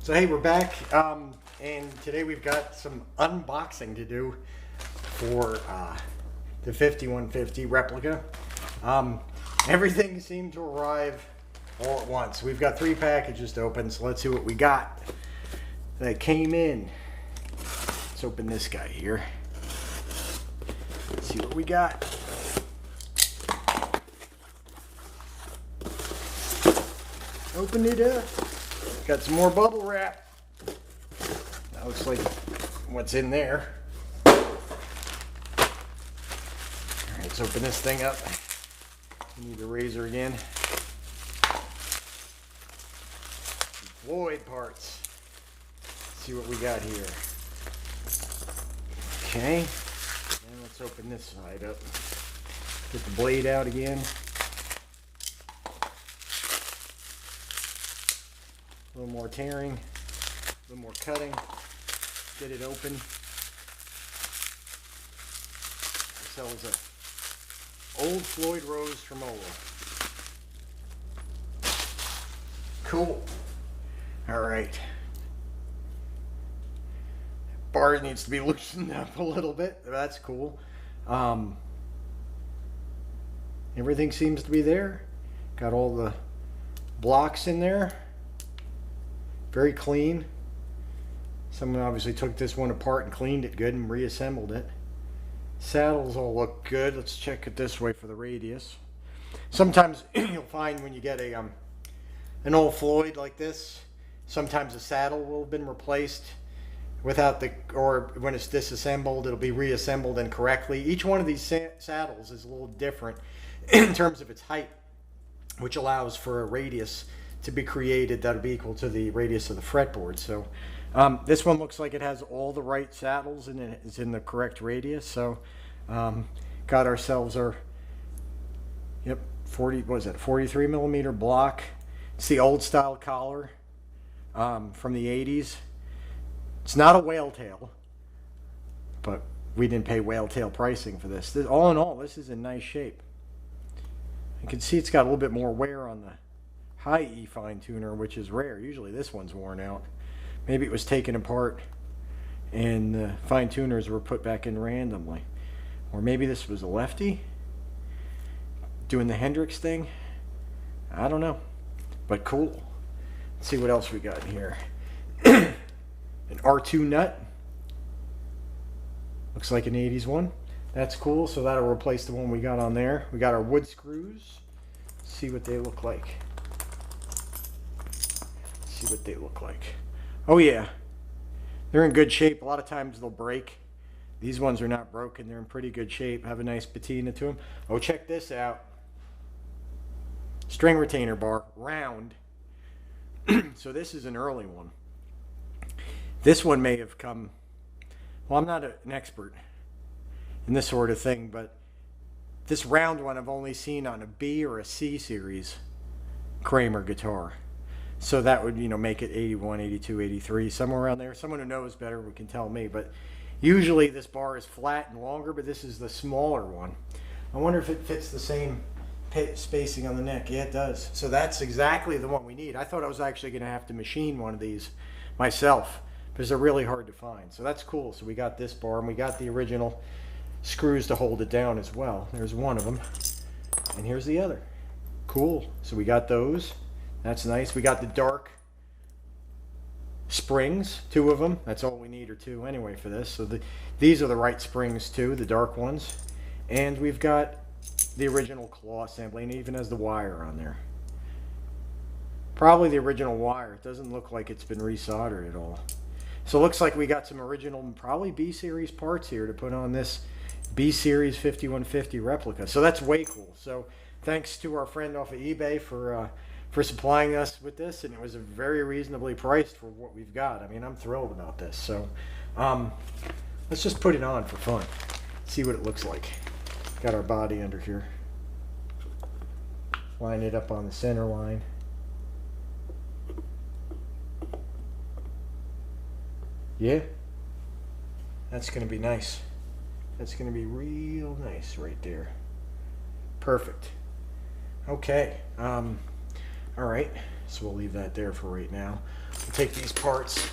So hey, we're back, and today we've got some unboxing to do for the 5150 replica. Everything seemed to arrive all at once. We've got 3 packages to open, so let's see what we got that came in. Let's open this guy here. Let's see what we got. Open it up. Got some more bubble wrap. That looks like what's in there. Alright, let's open this thing up. Need a razor again. Floyd parts. Let's see what we got here. Okay. And let's open this side up. Get the blade out again. A little more tearing, a little more cutting, get it open. This is a old Floyd Rose Tremolo. Cool. All right. Bar needs to be loosened up a little bit. That's cool. Everything seems to be there. Got all the blocks in there. Very clean. Someone obviously took this one apart and cleaned it good and reassembled it. Saddles all look good. Let's check it this way for the radius. Sometimes you'll find when you get an old Floyd like this, sometimes the saddle will have been replaced without the, or when it's disassembled, it'll be reassembled incorrectly. Each one of these saddles is a little different in terms of its height, which allows for a radius to be created that'll be equal to the radius of the fretboard. So this one looks like it has all the right saddles and it's in the correct radius. So got ourselves our 43 millimeter block. It's the old style collar from the 80s. It's not a whale tail, but we didn't pay whale tail pricing for this. All in all, this is in nice shape. You can see it's got a little bit more wear on the high E fine tuner, which is rare. Usually this one's worn out. Maybe it was taken apart and the fine tuners were put back in randomly. Or maybe this was a lefty doing the Hendrix thing. I don't know, but cool. Let's see what else we got in here. An R2 nut. Looks like an 80s one. That's cool, so that'll replace the one we got on there. We got our wood screws. Let's see what they look like. See what they look like. Oh yeah, they're in good shape. A lot of times they'll break. These ones are not broken. They're in pretty good shape. Have a nice patina to them. Oh, check this out. String retainer bar, round. So this is an early one. This one may have come, well, I'm not an expert in this sort of thing, but this round one I've only seen on a B or a C series Kramer guitar. So that would, make it 81, 82, 83, somewhere around there. Someone who knows better can tell me. But usually this bar is flat and longer, but this is the smaller one. I wonder if it fits the same spacing on the neck. Yeah, it does. So that's exactly the one we need. I thought I was actually going to have to machine one of these myself because they're really hard to find. So that's cool. So we got this bar and we got the original screws to hold it down as well. There's one of them. And here's the other. Cool. So we got those. That's nice. We got the dark springs, 2 of them. That's all we need, or 2 anyway for this. So these are the right springs too, the dark ones. And we've got the original claw assembly, and it even has the wire on there. Probably the original wire. It doesn't look like it's been resoldered at all. So it looks like we got some original, probably B-Series parts here to put on this B-Series 5150 replica. So that's way cool. So thanks to our friend off of eBay for supplying us with this, and it was very reasonably priced for what we've got. I mean, I'm thrilled about this. So let's just put it on for fun, see what it looks like. Got our body under here. Line it up on the center line. Yeah, that's gonna be nice. That's gonna be real nice right there. Perfect. Okay. All right. so we'll leave that there for right now. We'll take these parts,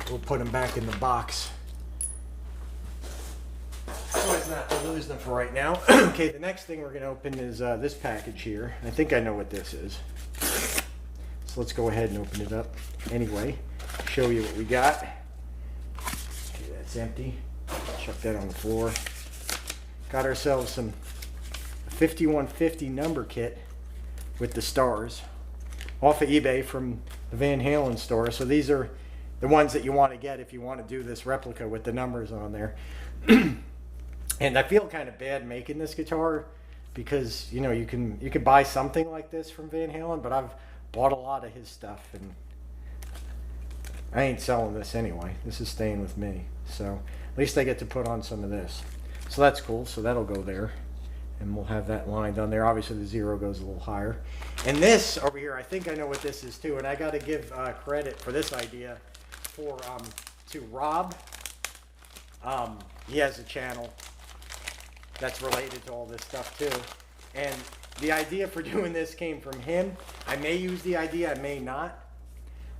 we'll put them back in the box so as not to lose them for right now. Okay, the next thing we're going to open is this package here. I think I know what this is. So let's go ahead and open it up anyway, show you what we got. Okay, that's empty. Chuck that on the floor. Got ourselves some 5150 number kit with the stars off of eBay from the Van Halen store. So these are the ones that you want to get if you want to do this replica with the numbers on there. And I feel kind of bad making this guitar because, you know, you could buy something like this from Van Halen, but I've bought a lot of his stuff and I ain't selling this anyway. This is staying with me. So at least I get to put on some of this. So that's cool. So that'll go there and we'll have that lined on there. Obviously the zero goes a little higher. And this over here, I think I know what this is too. And I got to give credit for this idea to Rob. He has a channel that's related to all this stuff too. And the idea for doing this came from him. I may use the idea, I may not.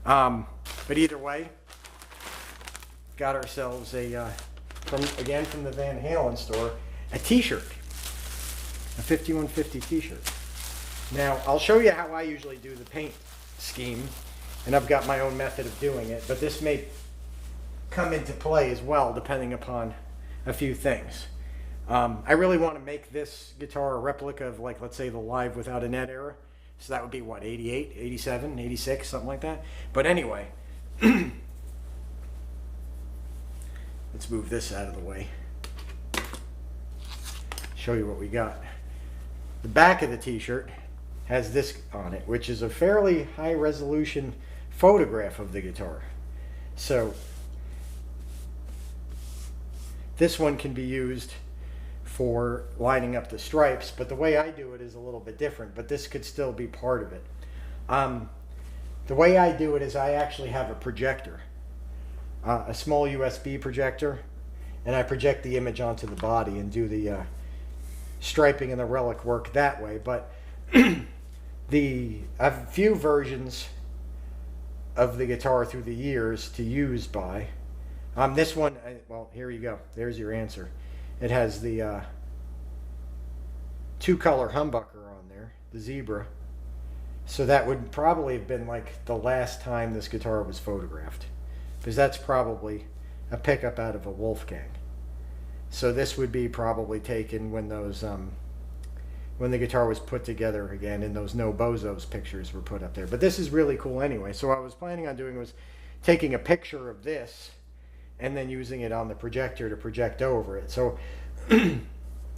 But either way, got ourselves a, from the Van Halen store, a t-shirt, a 5150 t-shirt. Now, I'll show you how I usually do the paint scheme, and I've got my own method of doing it, but this may come into play as well, depending upon a few things. I really want to make this guitar a replica of, like, let's say the Live Without a Net era. So that would be what, 88, 87, 86, something like that. But anyway, let's move this out of the way. Show you what we got. The back of the t-shirt has this on it, which is a fairly high resolution photograph of the guitar. So this one can be used for lining up the stripes, but the way I do it is a little bit different, but this could still be part of it. The way I do it is I actually have a projector, a small USB projector, and I project the image onto the body and do the striping and the relic work that way. But I have a few versions of the guitar through the years to use by. This one, well, here you go. There's your answer. It has the two-color humbucker on there, the zebra. So that would probably have been like the last time this guitar was photographed, because that's probably a pickup out of a Wolfgang. So this would be probably taken when those when the guitar was put together again, and those No Bozos pictures were put up there. But this is really cool anyway. So what I was planning on doing was taking a picture of this and then using it on the projector to project over it. So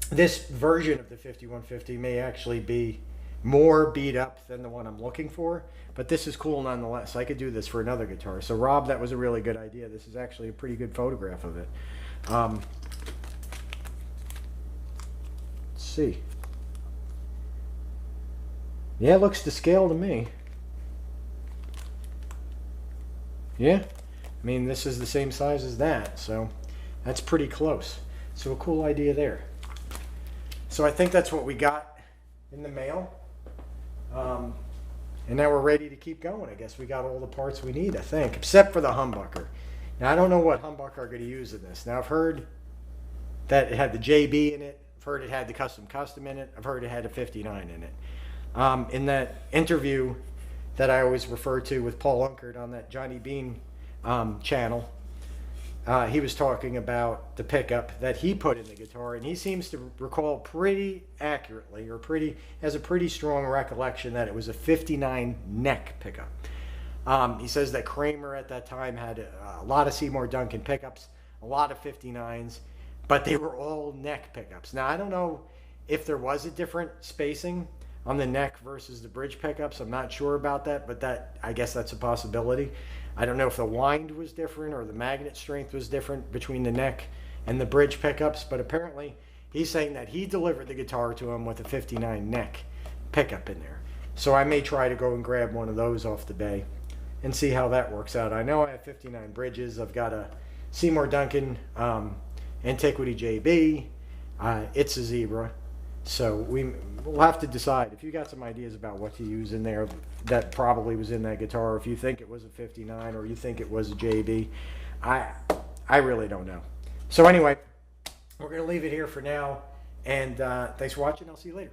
this version of the 5150 may actually be more beat up than the one I'm looking for, but this is cool nonetheless. I could do this for another guitar. So Rob, that was a really good idea. This is actually a pretty good photograph of it. Let's see. Yeah, it looks to scale to me. Yeah. I mean, this is the same size as that, so that's pretty close. So a cool idea there. So I think that's what we got in the mail. And now we're ready to keep going. I guess we got all the parts we need, I think, except for the humbucker. Now, I don't know what humbucker I'm going to use in this. Now, I've heard that it had the JB in it. I've heard it had the custom in it. I've heard it had a 59 in it. In that interview that I always refer to with Paul Unkert on that Johnny Bean channel, he was talking about the pickup that he put in the guitar, and he seems to recall pretty accurately, or has a pretty strong recollection that it was a 59 neck pickup. He says that Kramer at that time had a lot of Seymour Duncan pickups, a lot of 59s, but they were all neck pickups. Now, I don't know if there was a different spacing on the neck versus the bridge pickups. I'm not sure about that, but I guess that's a possibility. I don't know if the wind was different or the magnet strength was different between the neck and the bridge pickups, but apparently he's saying that he delivered the guitar to him with a 59 neck pickup in there. So I may try to go and grab one of those off the bay and see how that works out. I know I have 59 bridges. I've got a Seymour Duncan Antiquity JB. It's a Zebra. So we'll have to decide. If you got some ideas about what to use in there that probably was in that guitar, if you think it was a 59 or you think it was a JB, I really don't know. So anyway, we're going to leave it here for now. And thanks for watching. I'll see you later.